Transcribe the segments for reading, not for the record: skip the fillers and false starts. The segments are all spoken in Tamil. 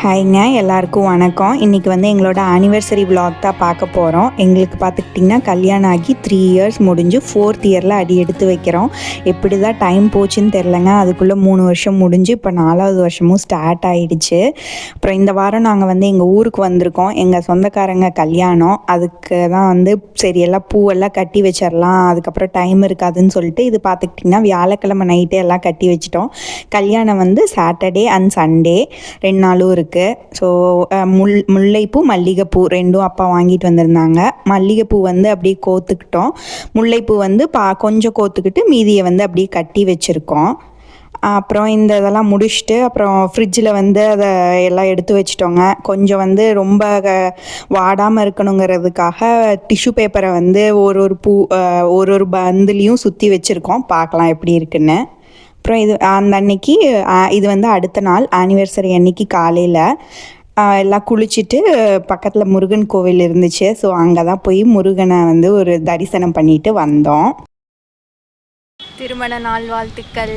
ஹாய்ங்க, எல்லாருக்கும் வணக்கம். இன்றைக்கி வந்து எங்களோட ஆனிவர்சரி விலாக் தான் பார்க்க போகிறோம். எங்களுக்கு பார்த்துக்கிட்டிங்கன்னா கல்யாணம் ஆகி 3 இயர்ஸ் முடிஞ்சு 4th இயரில் அடி எடுத்து வைக்கிறோம். எப்படி தான் டைம் போச்சுன்னு தெரிலங்க. அதுக்குள்ளே 3 வருஷம் முடிஞ்சு இப்போ 4வது வருஷமும் ஸ்டார்ட் ஆகிடுச்சு. அப்புறம் இந்த வாரம் நாங்கள் வந்து எங்கள் ஊருக்கு வந்திருக்கோம். எங்கள் சொந்தக்காரங்க கல்யாணம். அதுக்கு தான் வந்து சரி எல்லாம் பூவெல்லாம் கட்டி வச்சிடலாம், அதுக்கப்புறம் டைம் இருக்காதுன்னு சொல்லிட்டு இது பார்த்துக்கிட்டிங்கன்னா வியாழக்கிழமை நைட்டே எல்லாம் கட்டி வச்சிட்டோம். கல்யாணம் வந்து சாட்டர்டே அண்ட் சண்டே 2 நாளும் இருக்குது. ஸோ முல்லைப்பூ மல்லிகைப்பூ ரெண்டும் அப்பா வாங்கிட்டு வந்திருந்தாங்க. மல்லிகைப்பூ வந்து அப்படியே கோத்துக்கிட்டோம். முல்லைப்பூ வந்து கொஞ்சம் கோத்துக்கிட்டு மீதியை வந்து அப்படியே கட்டி வச்சுருக்கோம். அப்புறம் இந்த இதெல்லாம் முடிச்சுட்டு அப்புறம் ஃப்ரிட்ஜில் வந்து அதை எல்லாம் எடுத்து வச்சிட்டோங்க. கொஞ்சம் வந்து ரொம்ப வாடாமல் இருக்கணுங்கிறதுக்காக டிஷ்யூ பேப்பரை வந்து ஒரு பூ ஒரு பந்துலேயும் சுற்றி வச்சுருக்கோம். பார்க்கலாம் எப்படி இருக்குன்னு. அப்புறம் இது அந்த அன்னைக்கு இது வந்து அடுத்த நாள் ஆனிவர்சரி அன்னைக்கு காலையில் எல்லாம் குளிச்சுட்டு பக்கத்தில் முருகன் கோவில் இருந்துச்சு. ஸோ அங்கே தான் போய் முருகனை வந்து ஒரு தரிசனம் பண்ணிட்டு வந்தோம். திருமண நாள் வாழ்த்துக்கள்.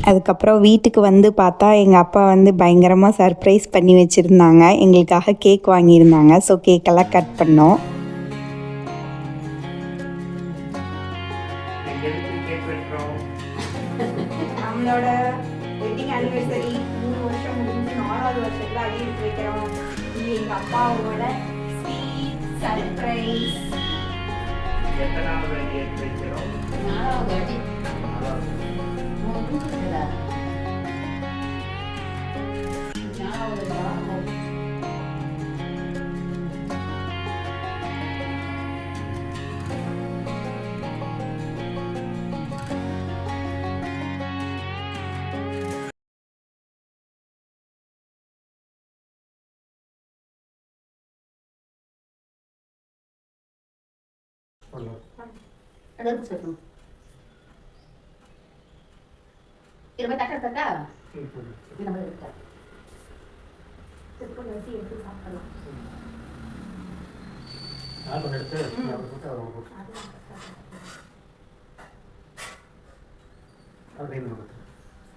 அதுக்கப்புறம் வீட்டுக்கு வந்து பார்த்தா எங்கள் அப்பா வந்து பயங்கரமாக சர்ப்ரைஸ் பண்ணி வச்சுருந்தாங்க. எங்களுக்காக கேக் வாங்கியிருந்தாங்க. ஸோ கேக்கெல்லாம் கட் பண்ணோம். நம்மளோட வெட்டிங் ஆனிவர்சரி 3 வருஷம் முடிஞ்சு 4வது வருஷத்துல அடி எடுத்து வைக்கிறோம். இது எங்க அப்பாவோட ஸ்வீட் சர்ப்ரைஸ். எத்தனாவது அடி எடுத்து வைக்கிறோம்? 4வது அடி.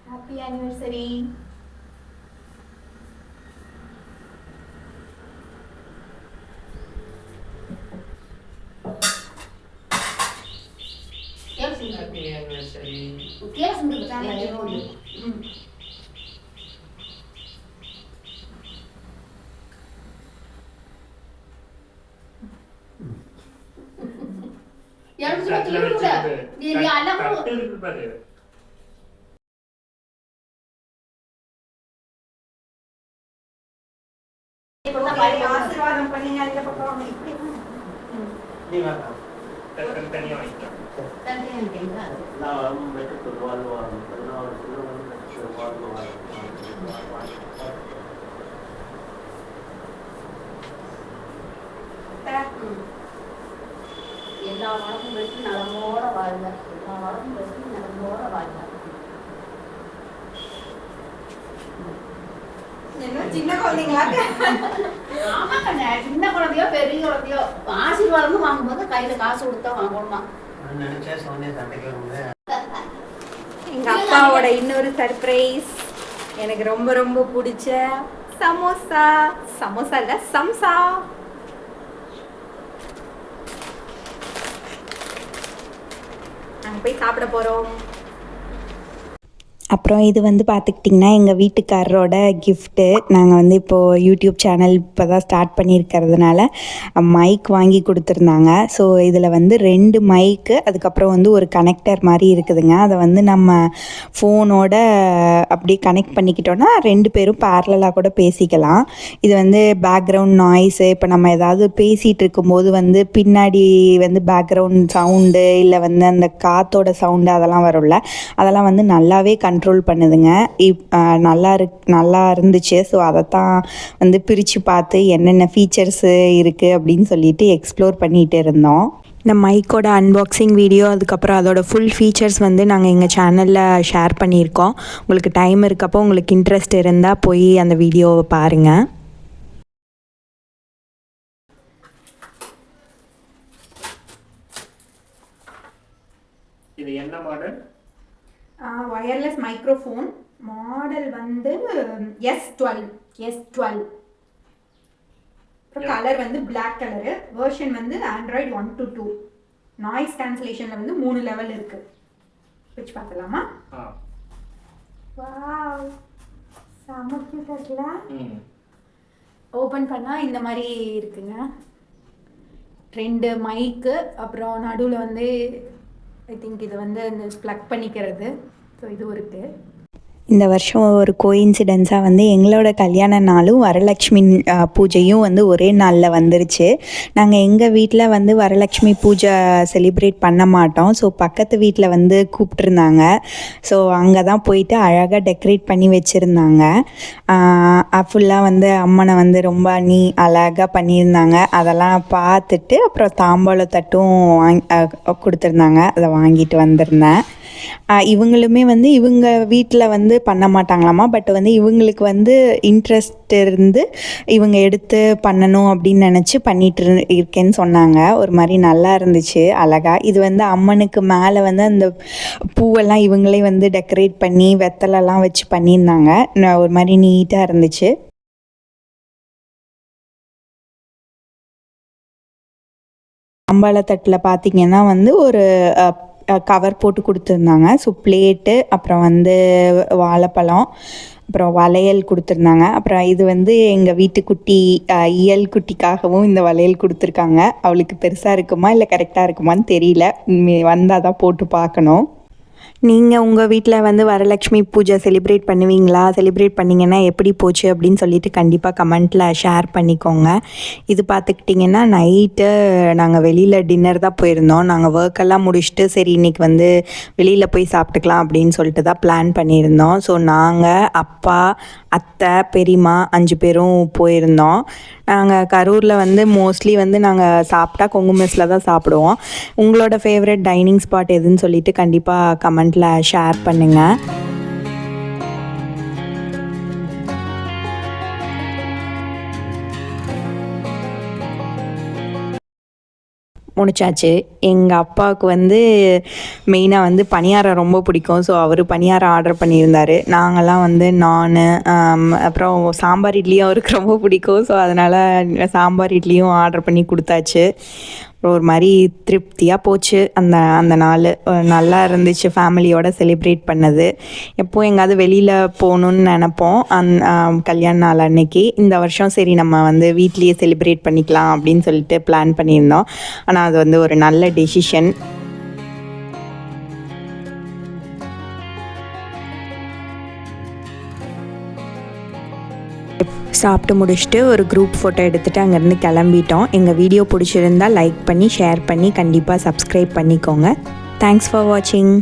Happy anniversary. Happy anniversary. ஆசீர்வாதம் பண்ணுங்க. அந்த பக்கம் இப்படி தனியா வாங்கிக்கலாம். எல்லா வளமும் வெற்றி நலமோட வாழ்க. எல்லா வளமும் வெற்றி நலமோட வாழ்க. சின்ன குழந்தைங்களா? ஆமாக்கண்ணே, சின்ன குழந்தையோ பெரிய குழந்தையோ ஆசீர்வாதமும் வாங்கும்போது கையில காசு கொடுத்தா வாங்கணுமா? எங்க அப்பாவோட இன்னொரு சர்ப்ரைஸ் எனக்கு ரொம்ப ரொம்ப பிடிச்ச சமோசா. சமோசா இல்ல, சம்சா. நாங்க போய் சாப்பிட போறோம். அப்புறம் இது வந்து பார்த்துக்கிட்டிங்கன்னா எங்கள் வீட்டுக்காரரோட கிஃப்ட்டு. நாங்கள் வந்து இப்போது யூடியூப் சேனல் இப்போ தான் ஸ்டார்ட் பண்ணியிருக்கிறதுனால மைக் வாங்கி கொடுத்துருந்தாங்க. ஸோ இதில் வந்து 2 மைக்கு, அதுக்கப்புறம் வந்து ஒரு கனெக்டர் மாதிரி இருக்குதுங்க. அதை வந்து நம்ம ஃபோனோட அப்படியே கனெக்ட் பண்ணிக்கிட்டோன்னா 2 பேரும் பேரலாக கூட பேசிக்கலாம். இது வந்து பேக்ரவுண்ட் நாய்ஸு, இப்போ நம்ம ஏதாவது பேசிகிட்டு இருக்கும்போது வந்து பின்னாடி வந்து பேக்ரவுண்ட் சவுண்டு இல்லை வந்து அந்த காற்றோட சவுண்டு அதெல்லாம் வரும்ல, அதெல்லாம் வந்து நல்லாவே கண்ட்ரோல் பண்ணுதுங்க. நல்லா இருந்துச்சு. ஸோ அதைத்தான் வந்து பிரித்து பார்த்து என்னென்ன ஃபீச்சர்ஸு இருக்குது அப்படின்னு சொல்லிட்டு எக்ஸ்ப்ளோர் பண்ணிகிட்டு இருந்தோம். இந்த மைக்கோட அன்பாக்சிங் வீடியோ, அதுக்கப்புறம் அதோட ஃபுல் ஃபீச்சர்ஸ் வந்து நாங்கள் எங்கள் சேனலில் ஷேர் பண்ணியிருக்கோம். உங்களுக்கு டைம் இருக்கப்போ உங்களுக்கு இன்ட்ரெஸ்ட் இருந்தால் போய் அந்த வீடியோவை பாருங்கள். இது என்ன model? Wireless microphone. Model model வந்து S12 அப்புறம் கலர் வந்து பிளாக் கலரு. வெர்ஷன் வந்து ஆண்ட்ராய்டு 1 to 2. நாய்ஸ் கேன்சலேஷனில் வந்து 3 லெவல் இருக்கு. வச்சு பார்க்கலாமா? வாவ், செம கியூட்டா இருக்குல்ல? ஓப்பன் பண்ணால் இந்த மாதிரி இருக்குங்க. 2 மைக்கு, அப்புறம் நடுவில் வந்து ஐ திங்க் இது வந்து இந்த ப்ளக் பண்ணிக்கிறது. ஸோ இதுவும் இருக்குது. இந்த வருஷம் ஒரு கோயின்சிடென்ஸாக வந்து எங்களோட கல்யாண நாளும் வரலட்சுமி பூஜையும் வந்து ஒரே நாளில் வந்துருச்சு. நாங்கள் எங்கள் வீட்டில் வந்து வரலட்சுமி பூஜை செலிப்ரேட் பண்ண மாட்டோம். ஸோ பக்கத்து வீட்டில் வந்து கூப்பிட்ருந்தாங்க. ஸோ அங்கே தான் போயிட்டு அழகாக டெக்கரேட் பண்ணி வச்சுருந்தாங்க. ஃபுல்லாக வந்து அம்மனை வந்து ரொம்ப அழகாக பண்ணியிருந்தாங்க. அதெல்லாம் பார்த்துட்டு அப்புறம் தாம்பாள தட்டும் கொடுத்துருந்தாங்க. அதை வாங்கிட்டு வந்திருந்தேன். இவங்களுமே வந்து இவங்க வீட்டில் வந்து பண்ண மாட்டாங்களாமா. பட் வந்து இவங்களுக்கு வந்து இன்ட்ரெஸ்ட் இருந்து இவங்க எடுத்து பண்ணணும் அப்படின்னு நினச்சி பண்ணிட்டு இருக்கேன்னு சொன்னாங்க. ஒரு மாதிரி நல்லா இருந்துச்சு, அழகா. இது வந்து அம்மனுக்கு மேலே வந்து அந்த பூவெல்லாம் இவங்களே வந்து டெக்கரேட் பண்ணி வெத்தலைலாம் வச்சு பண்ணியிருந்தாங்க. ஒரு மாதிரி நீட்டாக இருந்துச்சு. அம்பாளத்தட்டில் பார்த்திங்கன்னா வந்து ஒரு கவர் போட்டு கொடுத்துருந்தாங்க. ஸோ பிளேட்டு, அப்புறம் வந்து வாழைப்பழம், அப்புறம் வளையல் கொடுத்துருந்தாங்க. அப்புறம் இது வந்து எங்கள் வீட்டு குட்டி இயல் குட்டிக்காகவும் இந்த வளையல் கொடுத்துருக்காங்க. அவளுக்கு பெருசாக இருக்குமா இல்லை கரெக்டாக இருக்குமான்னு தெரியல. வந்தால் தான் போட்டு பார்க்கணும். நீங்கள் உங்கள் வீட்டில் வந்து வரலட்சுமி பூஜை செலிப்ரேட் பண்ணுவீங்களா? செலிப்ரேட் பண்ணிங்கன்னா எப்படி போச்சு அப்படின்னு சொல்லிட்டு கண்டிப்பாக கமெண்ட்டில் ஷேர் பண்ணிக்கோங்க. இது பார்த்துக்கிட்டிங்கன்னா நைட்டு நாங்கள் வெளியில் டின்னர் தான் போயிருந்தோம். நாங்கள் ஒர்க்கெல்லாம் முடிச்சுட்டு சரி இன்றைக்கி வந்து வெளியில் போய் சாப்பிட்டுக்கலாம் அப்படின்னு சொல்லிட்டு தான் பிளான் பண்ணியிருந்தோம். ஸோ நாங்கள், அப்பா, அத்தை, பெரியம்மா 5 பேரும் போயிருந்தோம். நாங்கள் கரூரில் வந்து மோஸ்ட்லி வந்து நாங்கள் சாப்பிட்டா கொங்கு மெஸ்ஸில் தான் சாப்பிடுவோம். உங்களோட ஃபேவரட் டைனிங் ஸ்பாட் எதுன்னு சொல்லிட்டு கண்டிப்பாக கமெண்ட்டில் ஷேர் பண்ணுங்கள். முடிச்சாச்சு. எங்கள் அப்பாவுக்கு வந்து மெயினாக வந்து பணியாரம் ரொம்ப பிடிக்கும். ஸோ அவர் பணியாரம் ஆர்டர் பண்ணியிருந்தார். நாங்கள்லாம் வந்து அப்புறம் சாம்பார் இட்லியும் அவருக்கு ரொம்ப பிடிக்கும். ஸோ அதனால் சாம்பார் இட்லியும் ஆர்டர் பண்ணி கொடுத்தாச்சு. அப்புறம் ஒரு மாதிரி திருப்தியாக போச்சு அந்த நாள். நல்லா இருந்துச்சு ஃபேமிலியோடு செலிப்ரேட் பண்ணது. எப்போது எங்கேயாவது வெளியில் போகணுன்னு நினப்போம் கல்யாண நாள் அன்னைக்கு. இந்த வருஷம் சரி நம்ம வந்து வீட்லேயே செலிப்ரேட் பண்ணிக்கலாம் அப்படின்னு சொல்லிட்டு பிளான் பண்ணியிருந்தோம். ஆனால் அது வந்து ஒரு நல்ல டெசிஷன். சாப்பிட்டு முடிச்சுட்டு ஒரு குரூப் ஃபோட்டோ எடுத்துகிட்டு அங்கேருந்து கிளம்பிட்டோம். எங்கள் வீடியோ பிடிச்சிருந்தால் லைக் பண்ணி ஷேர் பண்ணி கண்டிப்பாக சப்ஸ்கிரைப் பண்ணிக்கோங்க. தேங்க்ஸ் ஃபார் வாட்சிங்.